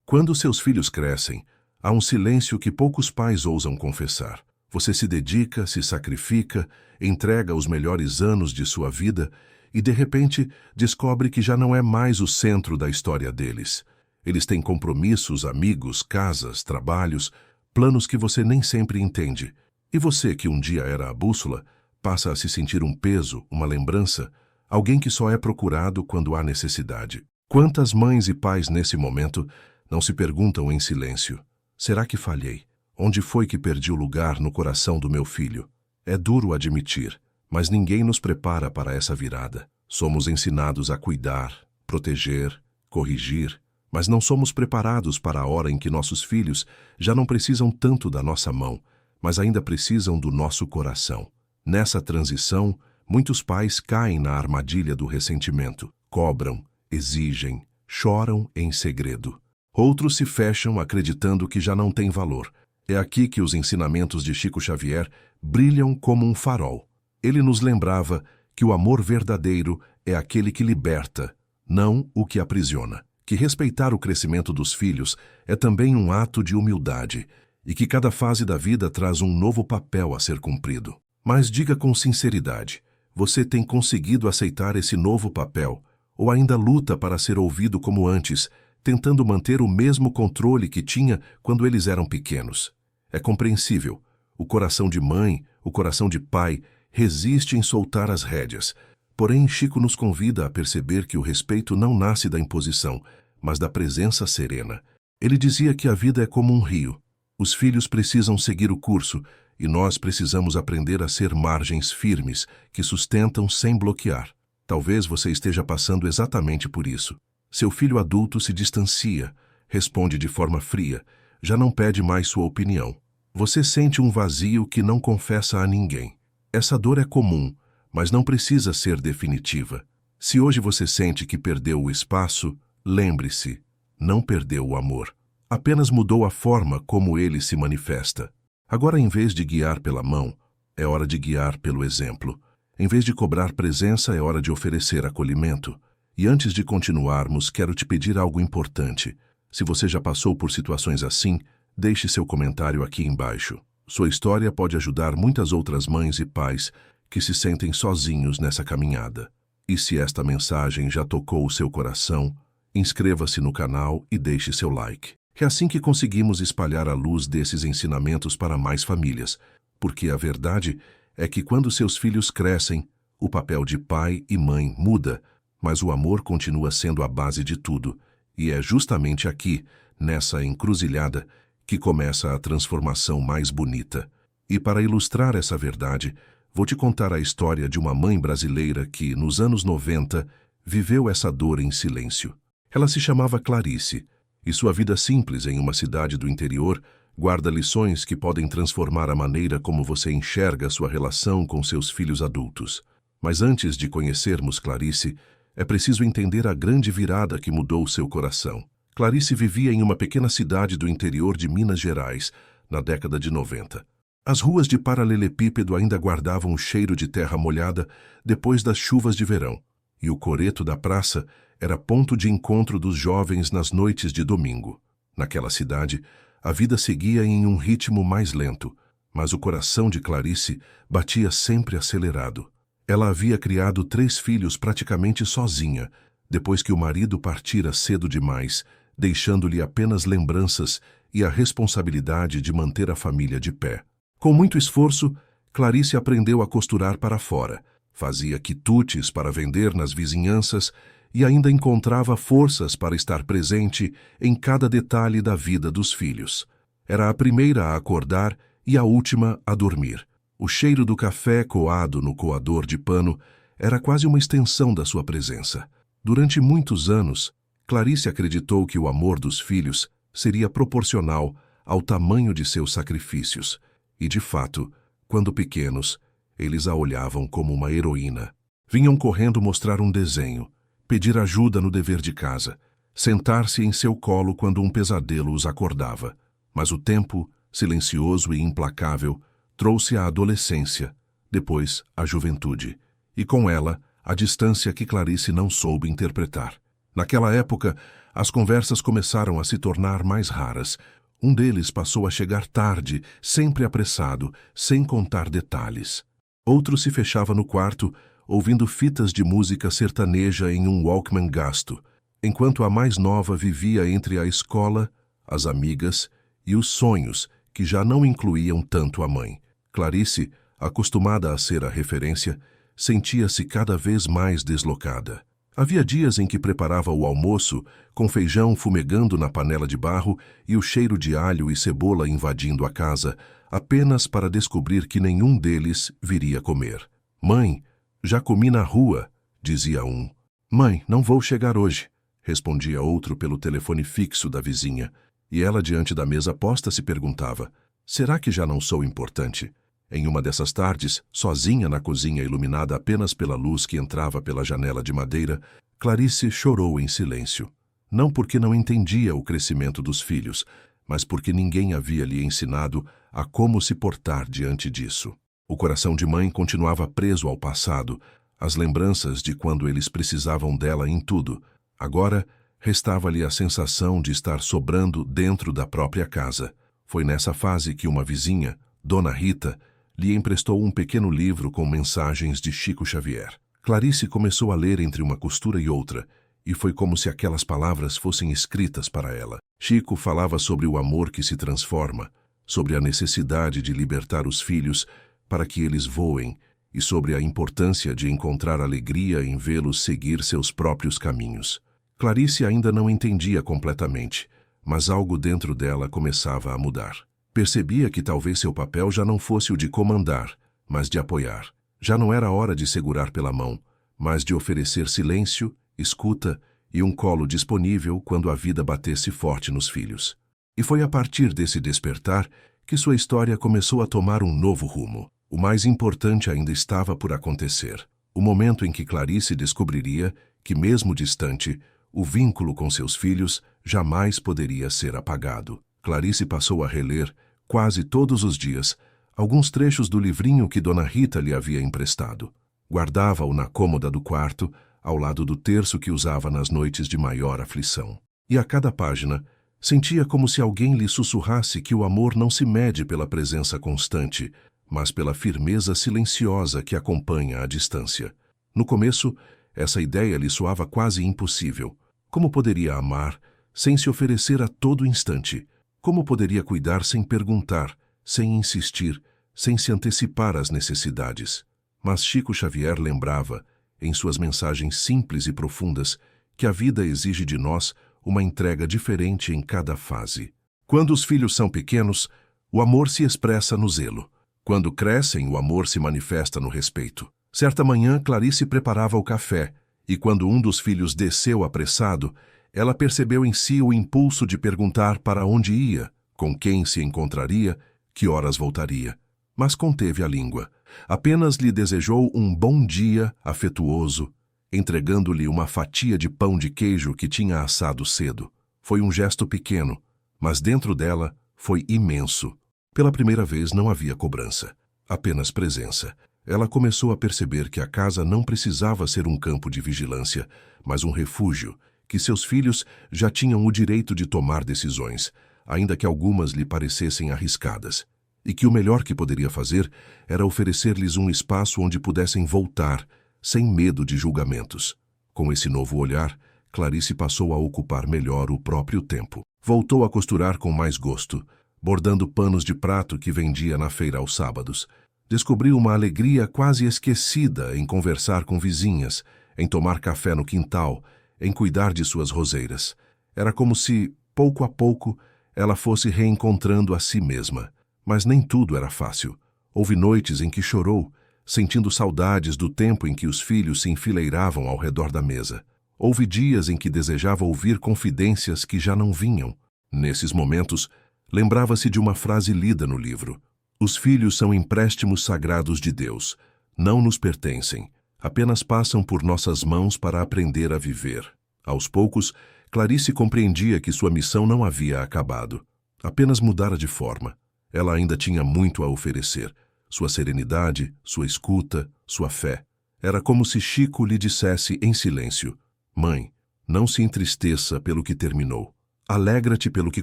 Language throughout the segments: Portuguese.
Quando seus filhos crescem, há um silêncio que poucos pais ousam confessar. Você se dedica, se sacrifica, entrega os melhores anos de sua vida e, de repente, descobre que já não é mais o centro da história deles. Eles têm compromissos, amigos, casas, trabalhos, planos que você nem sempre entende. E você, que um dia era a bússola, passa a se sentir um peso, uma lembrança, alguém que só é procurado quando há necessidade. Quantas mães e pais nesse momento não se perguntam em silêncio: será que falhei? Onde foi que perdi o lugar no coração do meu filho? É duro admitir, mas ninguém nos prepara para essa virada. Somos ensinados a cuidar, proteger, corrigir, mas não somos preparados para a hora em que nossos filhos já não precisam tanto da nossa mão, mas ainda precisam do nosso coração. Nessa transição, muitos pais caem na armadilha do ressentimento, cobram, exigem, choram em segredo. Outros se fecham acreditando que já não têm valor. É aqui que os ensinamentos de Chico Xavier brilham como um farol. Ele nos lembrava que o amor verdadeiro é aquele que liberta, não o que aprisiona. Que respeitar o crescimento dos filhos é também um ato de humildade e que cada fase da vida traz um novo papel a ser cumprido. Mas diga com sinceridade, você tem conseguido aceitar esse novo papel ou ainda luta para ser ouvido como antes, tentando manter o mesmo controle que tinha quando eles eram pequenos? É compreensível. O coração de mãe, o coração de pai, resiste em soltar as rédeas. Porém, Chico nos convida a perceber que o respeito não nasce da imposição, mas da presença serena. Ele dizia que a vida é como um rio. Os filhos precisam seguir o curso e nós precisamos aprender a ser margens firmes que sustentam sem bloquear. Talvez você esteja passando exatamente por isso. Seu filho adulto se distancia, responde de forma fria, já não pede mais sua opinião. Você sente um vazio que não confessa a ninguém. Essa dor é comum, mas não precisa ser definitiva. Se hoje você sente que perdeu o espaço, lembre-se, não perdeu o amor. Apenas mudou a forma como ele se manifesta. Agora, em vez de guiar pela mão, é hora de guiar pelo exemplo. Em vez de cobrar presença, é hora de oferecer acolhimento. E antes de continuarmos, quero te pedir algo importante. Se você já passou por situações assim, deixe seu comentário aqui embaixo. Sua história pode ajudar muitas outras mães e pais que se sentem sozinhos nessa caminhada. E se esta mensagem já tocou o seu coração, inscreva-se no canal e deixe seu like. É assim que conseguimos espalhar a luz desses ensinamentos para mais famílias, porque a verdade é que quando seus filhos crescem, o papel de pai e mãe muda, mas o amor continua sendo a base de tudo, e é justamente aqui, nessa encruzilhada, que começa a transformação mais bonita. E para ilustrar essa verdade, vou te contar a história de uma mãe brasileira que, nos anos 90, viveu essa dor em silêncio. Ela se chamava Clarice, e sua vida simples em uma cidade do interior guarda lições que podem transformar a maneira como você enxerga sua relação com seus filhos adultos. Mas antes de conhecermos Clarice, é preciso entender a grande virada que mudou seu coração. Clarice vivia em uma pequena cidade do interior de Minas Gerais, na década de 90. As ruas de paralelepípedo ainda guardavam o cheiro de terra molhada depois das chuvas de verão, e o coreto da praça era ponto de encontro dos jovens nas noites de domingo. Naquela cidade, a vida seguia em um ritmo mais lento, mas o coração de Clarice batia sempre acelerado. Ela havia criado 3 filhos praticamente sozinha, depois que o marido partira cedo demais, deixando-lhe apenas lembranças e a responsabilidade de manter a família de pé. Com muito esforço, Clarice aprendeu a costurar para fora, fazia quitutes para vender nas vizinhanças e ainda encontrava forças para estar presente em cada detalhe da vida dos filhos. Era a primeira a acordar e a última a dormir. O cheiro do café coado no coador de pano era quase uma extensão da sua presença. Durante muitos anos, Clarice acreditou que o amor dos filhos seria proporcional ao tamanho de seus sacrifícios. E, de fato, quando pequenos, eles a olhavam como uma heroína. Vinham correndo mostrar um desenho, pedir ajuda no dever de casa, sentar-se em seu colo quando um pesadelo os acordava. Mas o tempo, silencioso e implacável, trouxe a adolescência, depois a juventude, e com ela a distância que Clarice não soube interpretar. Naquela época, As conversas começaram a se tornar mais raras. Um deles passou a chegar tarde, sempre apressado, sem contar detalhes. Outro se fechava no quarto, ouvindo fitas de música sertaneja em um Walkman gasto, enquanto a mais nova vivia entre a escola, as amigas e os sonhos, que já não incluíam tanto a mãe. Clarice, acostumada a ser a referência, sentia-se cada vez mais deslocada. Havia dias em que preparava o almoço, com feijão fumegando na panela de barro e o cheiro de alho e cebola invadindo a casa, apenas para descobrir que nenhum deles viria comer. "Mãe, já comi na rua", dizia um. "Mãe, não vou chegar hoje", respondia outro pelo telefone fixo da vizinha. E ela, diante da mesa posta, se perguntava: será que já não sou importante? Em uma dessas tardes, sozinha na cozinha iluminada apenas pela luz que entrava pela janela de madeira, Clarice chorou em silêncio. Não porque não entendia o crescimento dos filhos, mas porque ninguém havia lhe ensinado a como se portar diante disso. O coração de mãe continuava preso ao passado, às lembranças de quando eles precisavam dela em tudo. Agora, restava-lhe a sensação de estar sobrando dentro da própria casa. Foi nessa fase que uma vizinha, Dona Rita, lhe emprestou um pequeno livro com mensagens de Chico Xavier. Clarice começou a ler entre uma costura e outra, e foi como se aquelas palavras fossem escritas para ela. Chico falava sobre o amor que se transforma, sobre a necessidade de libertar os filhos para que eles voem, e sobre a importância de encontrar alegria em vê-los seguir seus próprios caminhos. Clarice ainda não entendia completamente, mas algo dentro dela começava a mudar. Percebia que talvez seu papel já não fosse o de comandar, mas de apoiar. Já não era hora de segurar pela mão, mas de oferecer silêncio, escuta e um colo disponível quando a vida batesse forte nos filhos. E foi a partir desse despertar que sua história começou a tomar um novo rumo. O mais importante ainda estava por acontecer. O momento em que Clarice descobriria que, mesmo distante, o vínculo com seus filhos jamais poderia ser apagado. Clarice passou a reler, quase todos os dias, alguns trechos do livrinho que Dona Rita lhe havia emprestado. Guardava-o na cômoda do quarto, ao lado do terço que usava nas noites de maior aflição. E a cada página, sentia como se alguém lhe sussurrasse que o amor não se mede pela presença constante, mas pela firmeza silenciosa que acompanha a distância. No começo, essa ideia lhe soava quase impossível. Como poderia amar sem se oferecer a todo instante? Como poderia cuidar sem perguntar, sem insistir, sem se antecipar às necessidades? Mas Chico Xavier lembrava, em suas mensagens simples e profundas, que a vida exige de nós uma entrega diferente em cada fase. Quando os filhos são pequenos, o amor se expressa no zelo. Quando crescem, o amor se manifesta no respeito. Certa manhã, Clarice preparava o café, e quando um dos filhos desceu apressado, ela percebeu em si o impulso de perguntar para onde ia, com quem se encontraria, que horas voltaria. Mas conteve a língua. Apenas lhe desejou um bom dia afetuoso, entregando-lhe uma fatia de pão de queijo que tinha assado cedo. Foi um gesto pequeno, mas dentro dela foi imenso. Pela primeira vez não havia cobrança, apenas presença. Ela começou a perceber que a casa não precisava ser um campo de vigilância, mas um refúgio, que seus filhos já tinham o direito de tomar decisões, ainda que algumas lhe parecessem arriscadas, e que o melhor que poderia fazer era oferecer-lhes um espaço onde pudessem voltar, sem medo de julgamentos. Com esse novo olhar, Clarice passou a ocupar melhor o próprio tempo. Voltou a costurar com mais gosto, bordando panos de prato que vendia na feira aos sábados. Descobriu uma alegria quase esquecida em conversar com vizinhas, em tomar café no quintal, em cuidar de suas roseiras. Era como se, pouco a pouco, ela fosse reencontrando a si mesma. Mas nem tudo era fácil. Houve noites em que chorou, sentindo saudades do tempo em que os filhos se enfileiravam ao redor da mesa. Houve dias em que desejava ouvir confidências que já não vinham. Nesses momentos, lembrava-se de uma frase lida no livro. Os filhos são empréstimos sagrados de Deus. Não nos pertencem. Apenas passam por nossas mãos para aprender a viver. Aos poucos, Clarice compreendia que sua missão não havia acabado. Apenas mudara de forma. Ela ainda tinha muito a oferecer. Sua serenidade, sua escuta, sua fé. Era como se Chico lhe dissesse em silêncio: "Mãe, Não se entristeça pelo que terminou. Alegra-te pelo que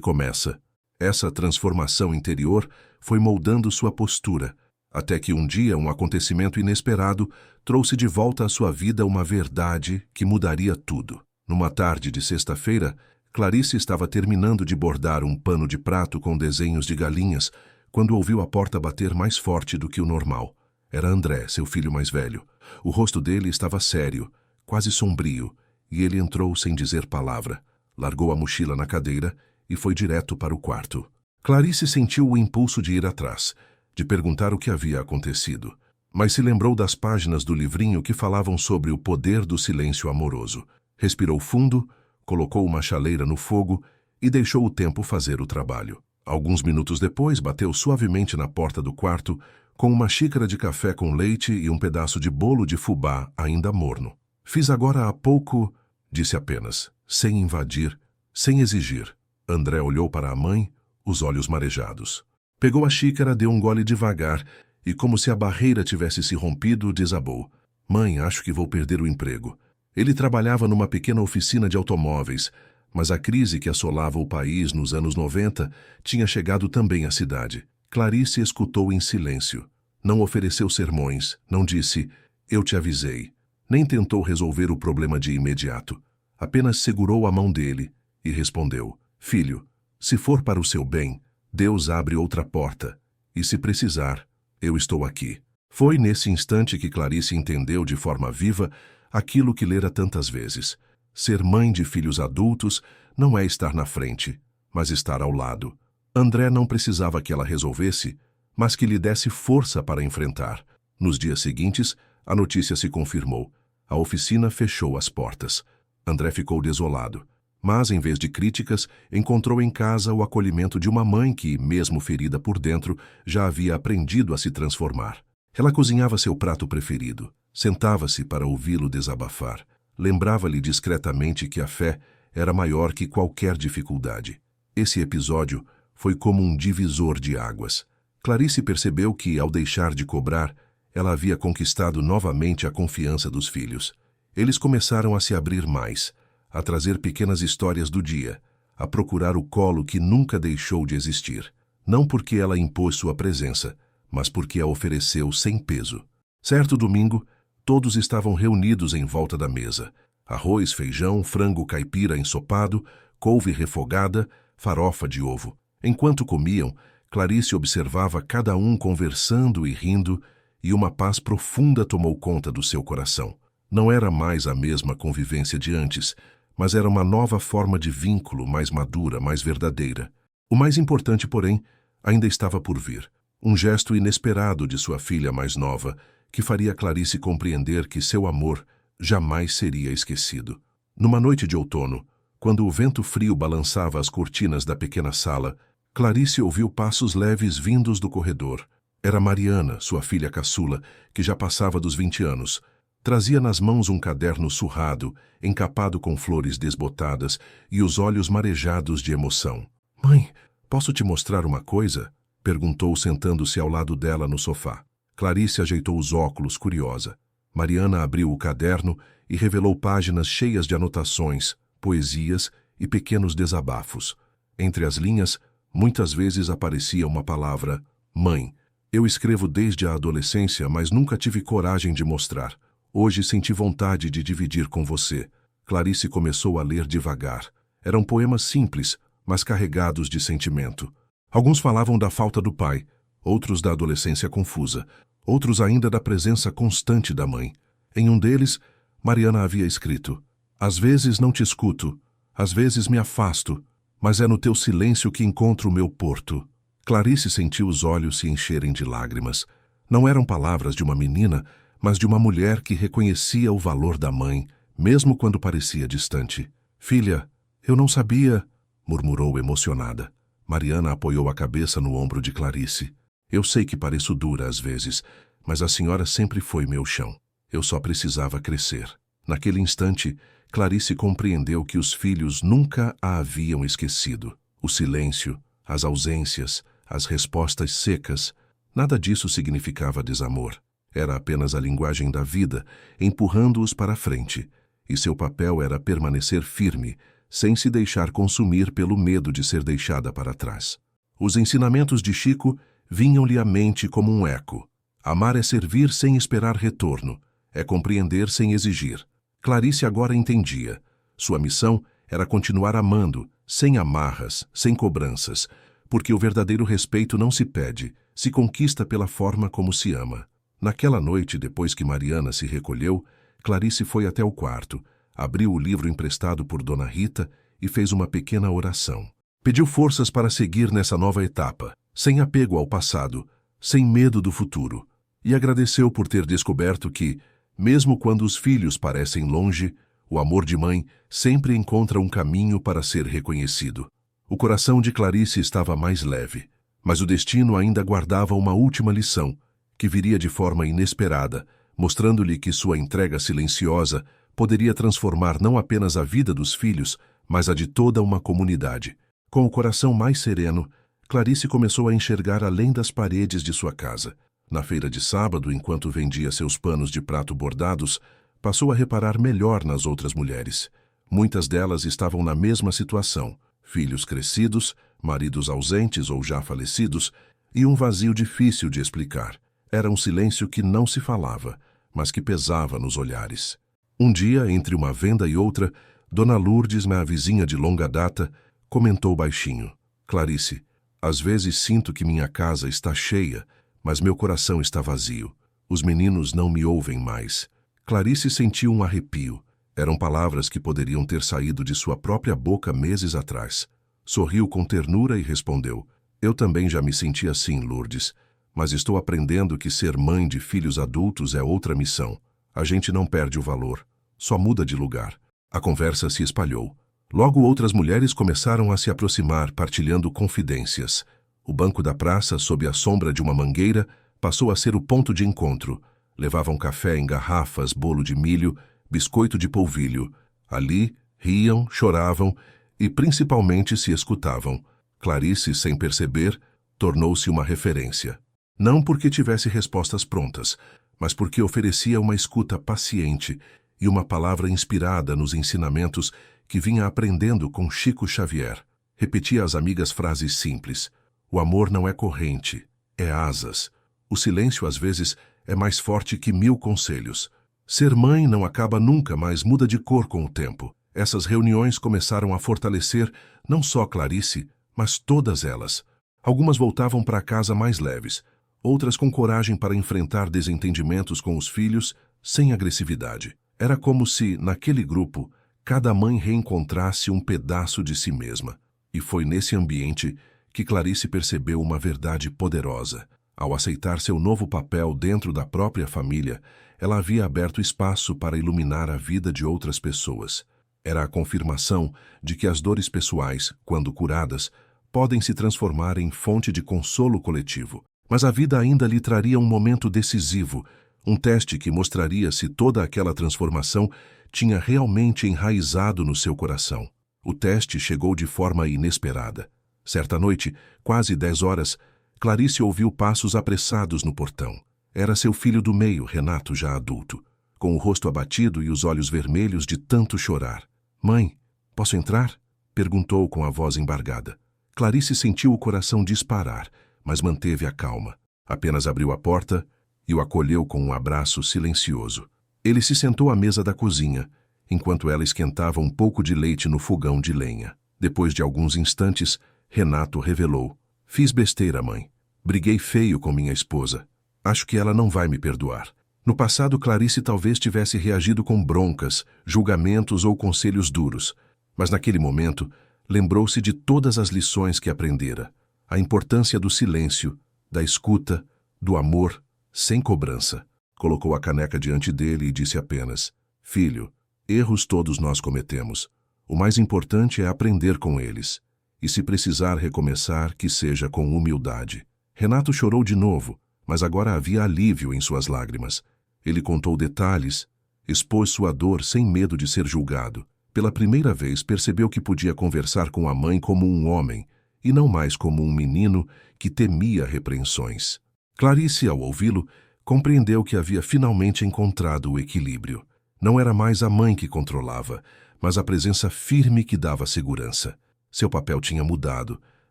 começa. Essa transformação interior foi moldando sua postura, até que um dia um acontecimento inesperado trouxe de volta à sua vida uma verdade que mudaria tudo. Numa tarde de sexta-feira, Clarice estava terminando de bordar um pano de prato com desenhos de galinhas, quando ouviu a porta bater mais forte do que o normal. Era André, seu filho mais velho. O rosto dele estava sério, quase sombrio, e ele entrou sem dizer palavra. Largou a mochila na cadeira e foi direto para o quarto. Clarice sentiu o impulso de ir atrás, de perguntar o que havia acontecido, mas se lembrou das páginas do livrinho que falavam sobre o poder do silêncio amoroso. Respirou fundo, colocou uma chaleira no fogo e deixou o tempo fazer o trabalho. Alguns minutos depois, bateu suavemente na porta do quarto com uma xícara de café com leite e um pedaço de bolo de fubá ainda morno. Fiz agora há pouco, disse apenas, sem invadir, sem exigir. André olhou para a mãe, os olhos marejados. Pegou a xícara, deu um gole devagar e, como se a barreira tivesse se rompido, desabou. Mãe, acho que vou perder o emprego. Ele trabalhava numa pequena oficina de automóveis, mas a crise que assolava o país nos anos 90 tinha chegado também à cidade. Clarice escutou em silêncio. Não ofereceu sermões, não disse, eu te avisei. Nem tentou resolver o problema de imediato. Apenas segurou a mão dele e respondeu, filho, se for para o seu bem, Deus abre outra porta, e se precisar, eu estou aqui. Foi nesse instante que Clarice entendeu de forma viva aquilo que lera tantas vezes. Ser mãe de filhos adultos não é estar na frente, mas estar ao lado. André não precisava que ela resolvesse, mas que lhe desse força para enfrentar. Nos dias seguintes, a notícia se confirmou. A oficina fechou as portas. André ficou desolado. Mas, em vez de críticas, encontrou em casa o acolhimento de uma mãe que, mesmo ferida por dentro, já havia aprendido a se transformar. Ela cozinhava seu prato preferido. Sentava-se para ouvi-lo desabafar. Lembrava-lhe discretamente que a fé era maior que qualquer dificuldade. Esse episódio foi como um divisor de águas. Clarice percebeu que, ao deixar de cobrar, ela havia conquistado novamente a confiança dos filhos. Eles começaram a se abrir mais, a trazer pequenas histórias do dia, a procurar o colo que nunca deixou de existir. Não porque ela impôs sua presença, mas porque a ofereceu sem peso. Certo domingo, todos estavam reunidos em volta da mesa. Arroz, feijão, frango caipira ensopado, couve refogada, farofa de ovo. Enquanto comiam, Clarice observava cada um conversando e rindo, e uma paz profunda tomou conta do seu coração. Não era mais a mesma convivência de antes, mas era uma nova forma de vínculo mais madura, mais verdadeira. O mais importante, porém, ainda estava por vir. Um gesto inesperado de sua filha mais nova, que faria Clarice compreender que seu amor jamais seria esquecido. Numa noite de outono, quando o vento frio balançava as cortinas da pequena sala, Clarice ouviu passos leves vindos do corredor. Era Mariana, sua filha caçula, que já passava dos 20 anos. Trazia nas mãos um caderno surrado, encapado com flores desbotadas e os olhos marejados de emoção. Mãe, posso te mostrar uma coisa? Perguntou, sentando-se ao lado dela no sofá. Clarice ajeitou os óculos, curiosa. Mariana abriu o caderno e revelou páginas cheias de anotações, poesias e pequenos desabafos. Entre as linhas, muitas vezes aparecia uma palavra, mãe. Eu escrevo desde a adolescência, mas nunca tive coragem de mostrar. Hoje senti vontade de dividir com você. Clarice começou a ler devagar. Eram poemas simples, mas carregados de sentimento. Alguns falavam da falta do pai, outros da adolescência confusa, outros ainda da presença constante da mãe. Em um deles, Mariana havia escrito, às vezes não te escuto, às vezes me afasto, mas é no teu silêncio que encontro o meu porto. Clarice sentiu os olhos se encherem de lágrimas. Não eram palavras de uma menina, mas de uma mulher que reconhecia o valor da mãe, mesmo quando parecia distante. Filha, eu não sabia, murmurou emocionada. Mariana apoiou a cabeça no ombro de Clarice. Eu sei que pareço dura às vezes, mas a senhora sempre foi meu chão. Eu só precisava crescer. Naquele instante, Clarice compreendeu que os filhos nunca a haviam esquecido. O silêncio, as ausências, as respostas secas, nada disso significava desamor. Era apenas a linguagem da vida, empurrando-os para a frente. e seu papel era permanecer firme, sem se deixar consumir pelo medo de ser deixada para trás. Os ensinamentos de Chico vinham-lhe à mente como um eco. Amar é servir sem esperar retorno, é compreender sem exigir. Clarice agora entendia. Sua missão era continuar amando, sem amarras, sem cobranças, porque o verdadeiro respeito não se pede, se conquista pela forma como se ama. Naquela noite, depois que Mariana se recolheu, Clarice foi até o quarto, abriu o livro emprestado por Dona Rita e fez uma pequena oração. Pediu forças para seguir nessa nova etapa, sem apego ao passado, sem medo do futuro, e agradeceu por ter descoberto que, mesmo quando os filhos parecem longe, o amor de mãe sempre encontra um caminho para ser reconhecido. O coração de Clarice estava mais leve, mas o destino ainda guardava uma última lição, que viria de forma inesperada, mostrando-lhe que sua entrega silenciosa poderia transformar não apenas a vida dos filhos, mas a de toda uma comunidade. Com o coração mais sereno, Clarice começou a enxergar além das paredes de sua casa. Na feira de sábado, enquanto vendia seus panos de prato bordados, passou a reparar melhor nas outras mulheres. Muitas delas estavam na mesma situação: filhos crescidos, maridos ausentes ou já falecidos, e um vazio difícil de explicar. Era um silêncio que não se falava, mas que pesava nos olhares. Um dia, entre uma venda e outra, Dona Lourdes, minha vizinha de longa data, comentou baixinho: Clarice, às vezes sinto que minha casa está cheia, mas meu coração está vazio. Os meninos não me ouvem mais. Clarice sentiu um arrepio. Eram palavras que poderiam ter saído de sua própria boca meses atrás. Sorriu com ternura e respondeu: Eu também já me senti assim, Lourdes, mas estou aprendendo que ser mãe de filhos adultos é outra missão. A gente não perde o valor, só muda de lugar. A conversa se espalhou. Logo outras mulheres começaram a se aproximar, partilhando confidências. O banco da praça, sob a sombra de uma mangueira, passou a ser o ponto de encontro. Levavam café em garrafas, bolo de milho, biscoito de polvilho. Ali, riam, choravam e principalmente se escutavam. Clarice, sem perceber, tornou-se uma referência. Não porque tivesse respostas prontas, mas porque oferecia uma escuta paciente e uma palavra inspirada nos ensinamentos que vinha aprendendo com Chico Xavier. Repetia às amigas frases simples: o amor não é corrente, é asas. O silêncio, às vezes, é mais forte que 1000 conselhos. Ser mãe não acaba nunca, mas muda de cor com o tempo. Essas reuniões começaram a fortalecer não só Clarice, mas todas elas. Algumas voltavam para casa mais leves, outras com coragem para enfrentar desentendimentos com os filhos sem agressividade. Era como se, naquele grupo, cada mãe reencontrasse um pedaço de si mesma. E foi nesse ambiente que Clarice percebeu uma verdade poderosa. Ao aceitar seu novo papel dentro da própria família, ela havia aberto espaço para iluminar a vida de outras pessoas. Era a confirmação de que as dores pessoais, quando curadas, podem se transformar em fonte de consolo coletivo. Mas a vida ainda lhe traria um momento decisivo, um teste que mostraria se toda aquela transformação tinha realmente enraizado no seu coração. O teste chegou de forma inesperada. Certa noite, quase 10 horas, Clarice ouviu passos apressados no portão. Era seu filho do meio, Renato, já adulto, com o rosto abatido e os olhos vermelhos de tanto chorar. "Mãe, posso entrar?" perguntou com a voz embargada. Clarice sentiu o coração disparar, mas manteve a calma. Apenas abriu a porta e o acolheu com um abraço silencioso. Ele se sentou à mesa da cozinha, enquanto ela esquentava um pouco de leite no fogão de lenha. Depois de alguns instantes, Renato revelou: "Fiz besteira, mãe. Briguei feio com minha esposa. Acho que ela não vai me perdoar." No passado, Clarice talvez tivesse reagido com broncas, julgamentos ou conselhos duros, mas naquele momento lembrou-se de todas as lições que aprendera. A importância do silêncio, da escuta, do amor, sem cobrança. Colocou a caneca diante dele e disse apenas: "Filho, erros todos nós cometemos. O mais importante é aprender com eles. E se precisar recomeçar, que seja com humildade." Renato chorou de novo, mas agora havia alívio em suas lágrimas. Ele contou detalhes, expôs sua dor sem medo de ser julgado. Pela primeira vez percebeu que podia conversar com a mãe como um homem, e não mais como um menino que temia repreensões. Clarice, ao ouvi-lo, compreendeu que havia finalmente encontrado o equilíbrio. Não era mais a mãe que controlava, mas a presença firme que dava segurança. Seu papel tinha mudado,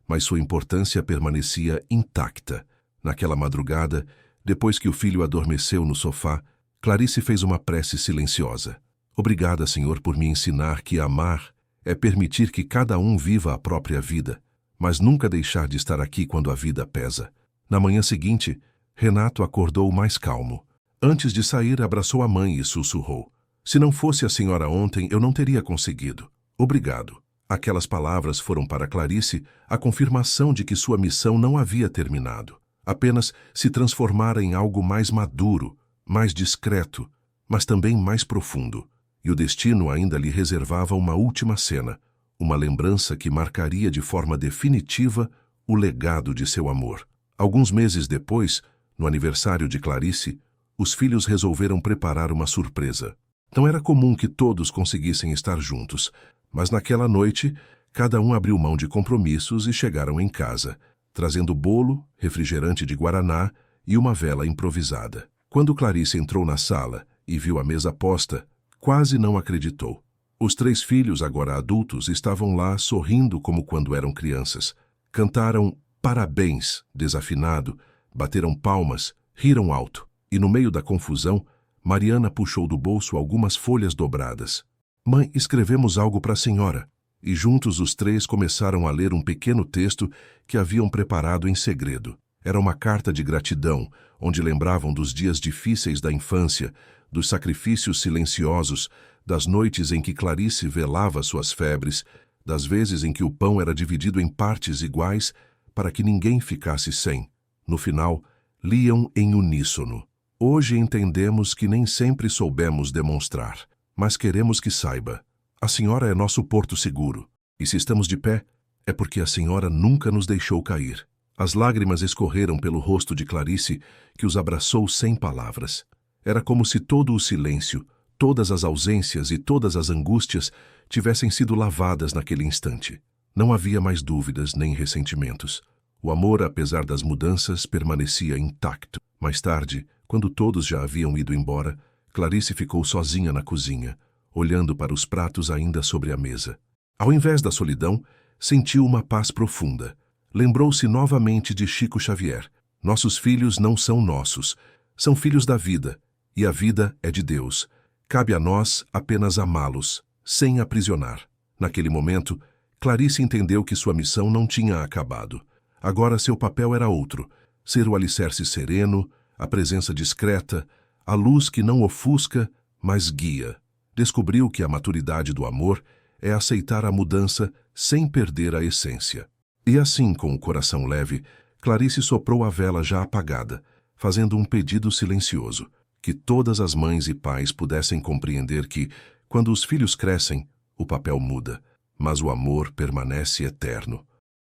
mas sua importância permanecia intacta. Naquela madrugada, depois que o filho adormeceu no sofá, Clarice fez uma prece silenciosa. Obrigada, Senhor, por me ensinar que amar é permitir que cada um viva a própria vida, mas nunca deixar de estar aqui quando a vida pesa. Na manhã seguinte, Renato acordou mais calmo. Antes de sair, abraçou a mãe e sussurrou: se não fosse a senhora ontem, eu não teria conseguido. Obrigado. Aquelas palavras foram para Clarice a confirmação de que sua missão não havia terminado. Apenas se transformara em algo mais maduro, mais discreto, mas também mais profundo. E o destino ainda lhe reservava uma última cena, uma lembrança que marcaria de forma definitiva o legado de seu amor. Alguns meses depois, no aniversário de Clarice, os filhos resolveram preparar uma surpresa. Não era comum que todos conseguissem estar juntos, mas naquela noite, cada um abriu mão de compromissos e chegaram em casa, trazendo bolo, refrigerante de guaraná e uma vela improvisada. Quando Clarice entrou na sala e viu a mesa posta, quase não acreditou. Os 3 filhos, agora adultos, estavam lá sorrindo como quando eram crianças. Cantaram parabéns, desafinado, bateram palmas, riram alto. E no meio da confusão, Mariana puxou do bolso algumas folhas dobradas. Mãe, escrevemos algo para a senhora. E juntos os 3 começaram a ler um pequeno texto que haviam preparado em segredo. Era uma carta de gratidão, onde lembravam dos dias difíceis da infância, dos sacrifícios silenciosos, das noites em que Clarice velava suas febres, das vezes em que o pão era dividido em partes iguais para que ninguém ficasse sem. No final, liam em uníssono. Hoje entendemos que nem sempre soubemos demonstrar, mas queremos que saiba. A senhora é nosso porto seguro, e se estamos de pé, é porque a senhora nunca nos deixou cair. As lágrimas escorreram pelo rosto de Clarice, que os abraçou sem palavras. Era como se todo o silêncio, todas as ausências e todas as angústias tivessem sido lavadas naquele instante. Não havia mais dúvidas nem ressentimentos. O amor, apesar das mudanças, permanecia intacto. Mais tarde, quando todos já haviam ido embora, Clarice ficou sozinha na cozinha, olhando para os pratos ainda sobre a mesa. Ao invés da solidão, sentiu uma paz profunda. Lembrou-se novamente de Chico Xavier. Nossos filhos não são nossos, são filhos da vida, e a vida é de Deus. Cabe a nós apenas amá-los, sem aprisionar. Naquele momento, Clarice entendeu que sua missão não tinha acabado. Agora seu papel era outro, ser o alicerce sereno, a presença discreta, a luz que não ofusca, mas guia. Descobriu que a maturidade do amor é aceitar a mudança sem perder a essência. E assim, com o coração leve, Clarice soprou a vela já apagada, fazendo um pedido silencioso, que todas as mães e pais pudessem compreender que, quando os filhos crescem, o papel muda, mas o amor permanece eterno.